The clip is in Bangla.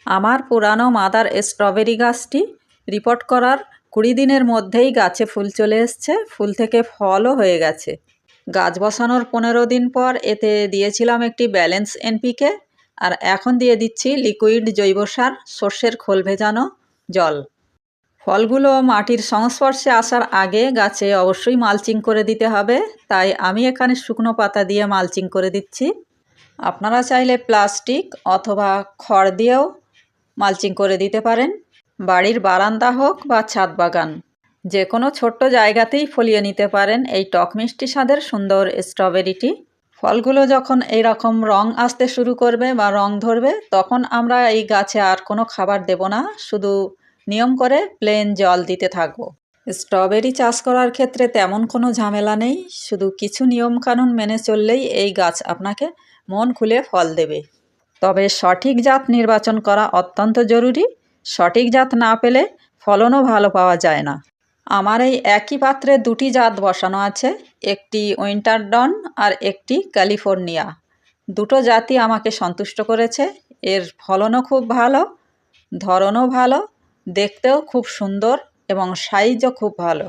আমার পুরানো মাদার স্ট্রবেরি গাছটি রিপোর্ট করার 20 দিনের মধ্যেই গাছে ফুল চলে এসছে, ফুল থেকে ফলও হয়ে গেছে। গাছ বসানোর 15 দিন পর এতে দিয়েছিলাম একটি ব্যালেন্স এনপিকে, আর এখন দিয়ে দিচ্ছি লিকুইড জৈব সার, সর্ষের খোল ভেজানো জল। ফলগুলো মাটির সংস্পর্শে আসার আগে গাছে অবশ্যই মালচিং করে দিতে হবে, তাই আমি এখানে শুকনো পাতা দিয়ে মালচিং করে দিচ্ছি। আপনারা চাইলে প্লাস্টিক অথবা খড় দিয়েও মালচিং করে দিতে পারেন। বাড়ির বারান্দা হোক বা ছাদ বাগান, যে কোনো ছোট্ট জায়গাতেই ফলিয়ে নিতে পারেন এই টক মিষ্টি স্বাদের সুন্দর স্ট্রবেরিটি। ফলগুলো যখন এইরকম রং আসতে শুরু করবে বা রং ধরবে, তখন আমরা এই গাছে আর কোনো খাবার দেব না, শুধু নিয়ম করে প্লেন জল দিতে থাকবো। স্ট্রবেরি চাষ করার ক্ষেত্রে তেমন কোনো ঝামেলা নেই, শুধু কিছু নিয়মকানুন মেনে চললেই এই গাছ আপনাকে মন খুলে ফল দেবে। তবে সঠিক জাত নির্বাচন করা অত্যন্ত জরুরি। সঠিক জাত না পেলে ফলনও ভালো পাওয়া যায় না। আমার এই একই পাত্রে দুটি জাত বসানো আছে, একটি উইন্টার ডন আর একটি ক্যালিফোর্নিয়া। দুটো জাতই আমাকে সন্তুষ্ট করেছে। এর ফলনও খুব ভালো, ধরনও ভালো, দেখতেও খুব সুন্দর এবং সাইজও খুব ভালো।